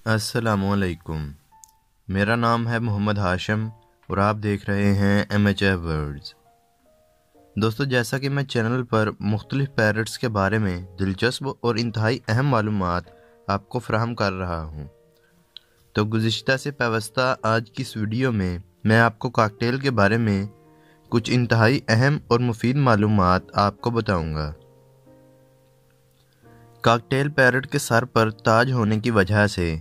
السلام علیکم، میرا نام ہے محمد ہاشم اور آپ دیکھ رہے ہیں MHF ورڈز۔ دوستو، جیسا کہ میں چینل پر مختلف پیرٹس کے بارے میں دلچسپ اور انتہائی اہم معلومات آپ کو فراہم کر رہا ہوں، تو گزشتہ سے پیوستہ آج کی اس ویڈیو میں آپ کو کاکٹیل کے بارے میں کچھ انتہائی اہم اور مفید معلومات آپ کو بتاؤں گا۔ کاکٹیل پیرٹ کے سر پر تاج ہونے کی وجہ سے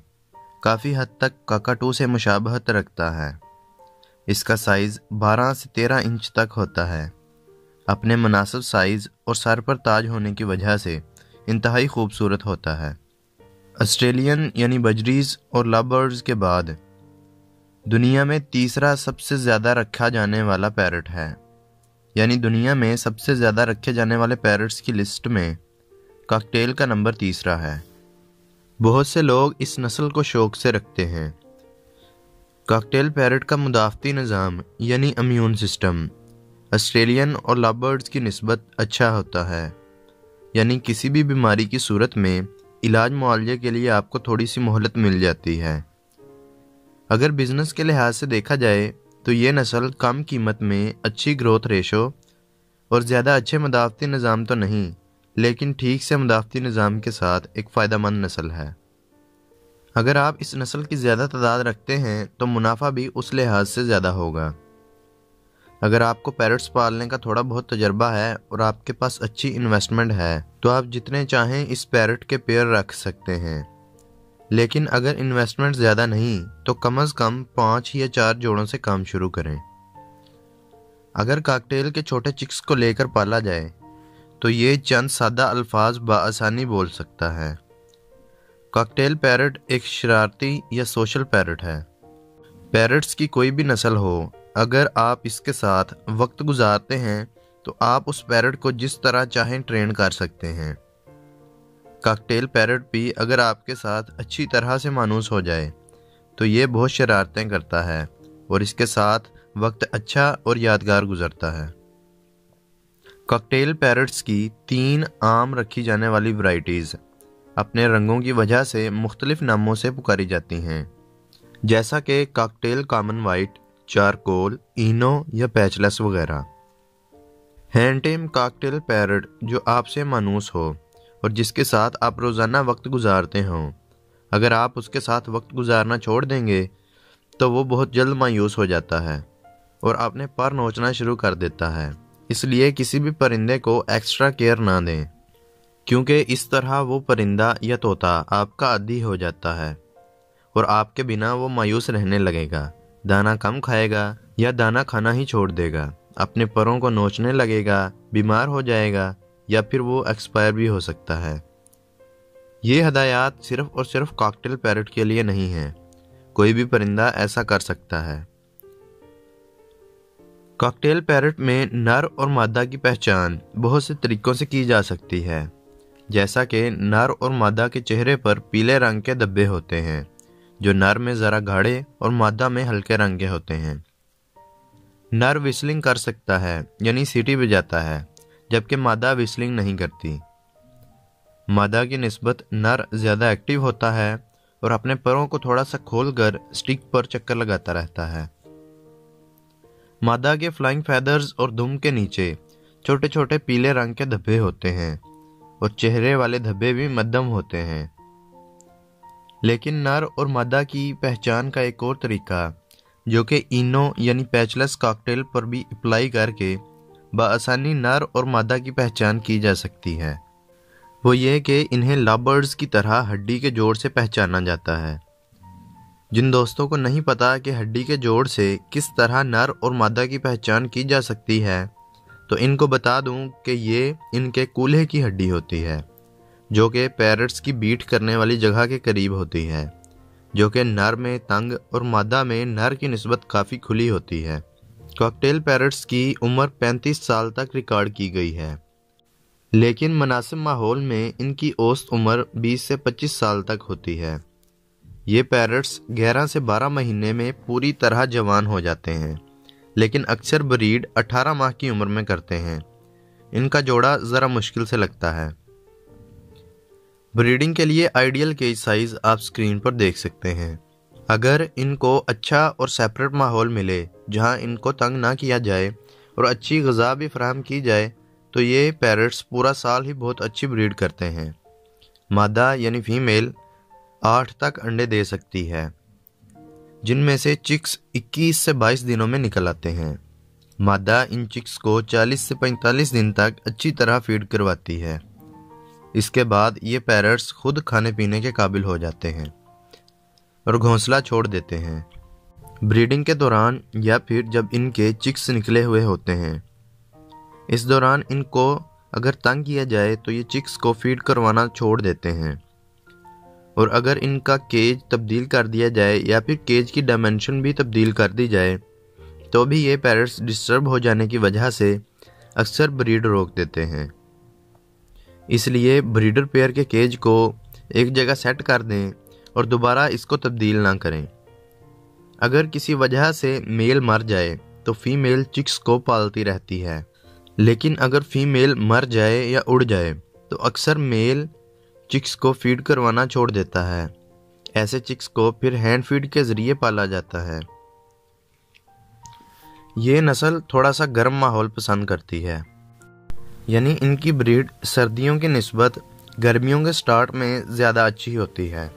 کافی حد تک کاکاٹو سے مشابہت رکھتا ہے۔ اس کا سائز 12 سے 13 انچ تک ہوتا ہے۔ اپنے مناسب سائز اور سر پر تاج ہونے کی وجہ سے انتہائی خوبصورت ہوتا ہے۔ آسٹریلین یعنی بجریز اور لو برڈز کے بعد دنیا میں تیسرا سب سے زیادہ رکھا جانے والا پیرٹ ہے، یعنی دنیا میں سب سے زیادہ رکھے جانے والے پیرٹس کی لسٹ میں کاکٹیل کا نمبر تیسرا ہے۔ بہت سے لوگ اس نسل کو شوق سے رکھتے ہیں۔ کاکٹیل پیرٹ کا مدافعتی نظام یعنی امیون سسٹم آسٹریلین اور لو برڈز کی نسبت اچھا ہوتا ہے، یعنی کسی بھی بیماری کی صورت میں علاج معالجے کے لیے آپ کو تھوڑی سی مہلت مل جاتی ہے۔ اگر بزنس کے لحاظ سے دیکھا جائے تو یہ نسل کم قیمت میں اچھی گروتھ ریشو اور زیادہ اچھے مدافعتی نظام تو نہیں، لیکن ٹھیک سے مدافعتی نظام کے ساتھ ایک فائدہ مند نسل ہے۔ اگر آپ اس نسل کی زیادہ تعداد رکھتے ہیں تو منافع بھی اس لحاظ سے زیادہ ہوگا۔ اگر آپ کو پیرٹس پالنے کا تھوڑا بہت تجربہ ہے اور آپ کے پاس اچھی انویسٹمنٹ ہے تو آپ جتنے چاہیں اس پیرٹ کے پیئر رکھ سکتے ہیں، لیکن اگر انویسٹمنٹ زیادہ نہیں تو کم از کم 5 یا 4 جوڑوں سے کام شروع کریں۔ اگر کاکٹیل کے چھوٹے چکس کو لے کر پالا جائے تو یہ چند سادہ الفاظ بآسانی بول سکتا ہے۔ کاکٹیل پیرٹ ایک شرارتی یا سوشل پیرٹ ہے۔ پیرٹس کی کوئی بھی نسل ہو، اگر آپ اس کے ساتھ وقت گزارتے ہیں تو آپ اس پیرٹ کو جس طرح چاہیں ٹرین کر سکتے ہیں۔ کاکٹیل پیرٹ بھی اگر آپ کے ساتھ اچھی طرح سے مانوس ہو جائے تو یہ بہت شرارتیں کرتا ہے اور اس کے ساتھ وقت اچھا اور یادگار گزرتا ہے۔ کاکٹیل پیرٹس کی 3 عام رکھی جانے والی ورائٹیز اپنے رنگوں کی وجہ سے مختلف ناموں سے پکاری جاتی ہیں، جیسا کہ کاکٹیل کامن وائٹ، چارکول، اینو یا پیچلس وغیرہ۔ ہینڈ ٹیم کاکٹیل پیرٹ جو آپ سے مانوس ہو اور جس کے ساتھ آپ روزانہ وقت گزارتے ہوں، اگر آپ اس کے ساتھ وقت گزارنا چھوڑ دیں گے تو وہ بہت جلد مایوس ہو جاتا ہے اور اپنے پر نوچنا شروع کر دیتا ہے۔ اس لیے کسی بھی پرندے کو ایکسٹرا کیئر نہ دیں، کیونکہ اس طرح وہ پرندہ یا طوطا آپ کا عادی ہو جاتا ہے اور آپ کے بنا وہ مایوس رہنے لگے گا، دانہ کم کھائے گا یا دانہ کھانا ہی چھوڑ دے گا، اپنے پروں کو نوچنے لگے گا، بیمار ہو جائے گا یا پھر وہ ایکسپائر بھی ہو سکتا ہے۔ یہ ہدایات صرف اور صرف کاکٹیل پیرٹ کے لیے نہیں ہیں، کوئی بھی پرندہ ایسا کر سکتا ہے۔ کاکٹیل پیرٹ میں نر اور مادہ کی پہچان بہت سے طریقوں سے کی جا سکتی ہے، جیسا کہ نر اور مادہ کے چہرے پر پیلے رنگ کے دھبے ہوتے ہیں جو نر میں ذرا گاڑھے اور مادہ میں ہلکے رنگ کے ہوتے ہیں۔ نر وسلنگ کر سکتا ہے یعنی سیٹی بجاتا ہے، جبکہ مادہ وسلنگ نہیں کرتی۔ مادہ کی نسبت نر زیادہ ایکٹیو ہوتا ہے اور اپنے پروں کو تھوڑا سا کھول کر سٹک پر چکر لگاتا رہتا ہے۔ مادہ کے فلائنگ فیدرز اور دم کے نیچے چھوٹے چھوٹے پیلے رنگ کے دھبے ہوتے ہیں اور چہرے والے دھبے بھی مدھم ہوتے ہیں۔ لیکن نر اور مادہ کی پہچان کا ایک اور طریقہ جو کہ اینو یعنی پیچلس کاکٹیل پر بھی اپلائی کر کے بآسانی نر اور مادہ کی پہچان کی جا سکتی ہے، وہ یہ کہ انہیں لو برڈز کی طرح ہڈی کے جوڑ سے پہچانا جاتا ہے۔ جن دوستوں کو نہیں پتا کہ ہڈی کے جوڑ سے کس طرح نر اور مادہ کی پہچان کی جا سکتی ہے تو ان کو بتا دوں کہ یہ ان کے کولہے کی ہڈی ہوتی ہے، جو کہ پیرٹس کی بیٹ کرنے والی جگہ کے قریب ہوتی ہے، جو کہ نر میں تنگ اور مادہ میں نر کی نسبت کافی کھلی ہوتی ہے۔ کاکٹیل پیرٹس کی عمر 35 سال تک ریکارڈ کی گئی ہے، لیکن مناسب ماحول میں ان کی اوسط عمر 20 سے 25 سال تک ہوتی ہے۔ یہ پیرٹس 11 سے 12 مہینے میں پوری طرح جوان ہو جاتے ہیں، لیکن اکثر بریڈ 18 ماہ کی عمر میں کرتے ہیں۔ ان کا جوڑا ذرا مشکل سے لگتا ہے۔ بریڈنگ کے لیے آئیڈیل کیج سائز آپ اسکرین پر دیکھ سکتے ہیں۔ اگر ان کو اچھا اور سیپریٹ ماحول ملے جہاں ان کو تنگ نہ کیا جائے اور اچھی غذا بھی فراہم کی جائے تو یہ پیرٹس پورا سال ہی بہت اچھی بریڈ کرتے ہیں۔ مادہ یعنی فیمیل 8 تک انڈے دے سکتی ہے، جن میں سے چکس 21 سے 22 دنوں میں نکل آتے ہیں۔ مادہ ان چکس کو 40 سے 45 دن تک اچھی طرح فیڈ کرواتی ہے۔ اس کے بعد یہ پیرٹس خود کھانے پینے کے قابل ہو جاتے ہیں اور گھونسلہ چھوڑ دیتے ہیں۔ بریڈنگ کے دوران یا پھر جب ان کے چکس نکلے ہوئے ہوتے ہیں، اس دوران ان کو اگر تنگ کیا جائے تو یہ چکس کو فیڈ کروانا چھوڑ دیتے ہیں، اور اگر ان کا کیج تبدیل کر دیا جائے یا پھر کیج کی ڈائمنشن بھی تبدیل کر دی جائے تو بھی یہ پیرٹس ڈسٹرب ہو جانے کی وجہ سے اکثر بریڈ روک دیتے ہیں۔ اس لیے بریڈر پیئر کے کیج کو ایک جگہ سیٹ کر دیں اور دوبارہ اس کو تبدیل نہ کریں۔ اگر کسی وجہ سے میل مر جائے تو فیمیل چکس کو پالتی رہتی ہے، لیکن اگر فیمیل مر جائے یا اڑ جائے تو اکثر میل چکس کو فیڈ کروانا چھوڑ دیتا ہے۔ ایسے چکس کو پھر ہینڈ فیڈ کے ذریعے پالا جاتا ہے۔ یہ نسل تھوڑا سا گرم ماحول پسند کرتی ہے، یعنی ان کی بریڈ سردیوں کی نسبت گرمیوں کے سٹارٹ میں زیادہ اچھی ہوتی ہے۔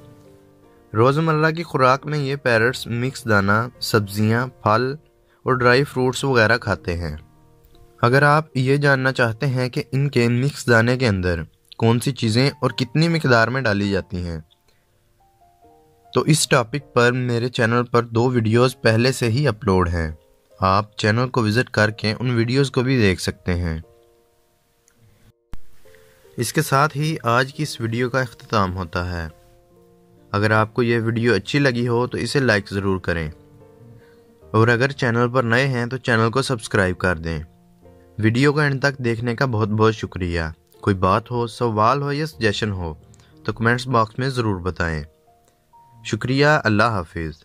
روزمرہ کی خوراک میں یہ پیرٹس مکس دانہ، سبزیاں، پھل اور ڈرائی فروٹس وغیرہ کھاتے ہیں۔ اگر آپ یہ جاننا چاہتے ہیں کہ ان کے مکس دانے کے اندر کون سی چیزیں اور کتنی مقدار میں ڈالی جاتی ہیں تو اس ٹاپک پر میرے چینل پر 2 ویڈیوز پہلے سے ہی اپلوڈ ہیں، آپ چینل کو وزٹ کر کے ان ویڈیوز کو بھی دیکھ سکتے ہیں۔ اس کے ساتھ ہی آج کی اس ویڈیو کا اختتام ہوتا ہے۔ اگر آپ کو یہ ویڈیو اچھی لگی ہو تو اسے لائک ضرور کریں، اور اگر چینل پر نئے ہیں تو چینل کو سبسکرائب کر دیں۔ ویڈیو کو اینڈ تک دیکھنے کا بہت بہت شکریہ۔ کوئی بات ہو، سوال ہو یا سجیشن ہو تو کمنٹس باکس میں ضرور بتائیں۔ شکریہ۔ اللہ حافظ۔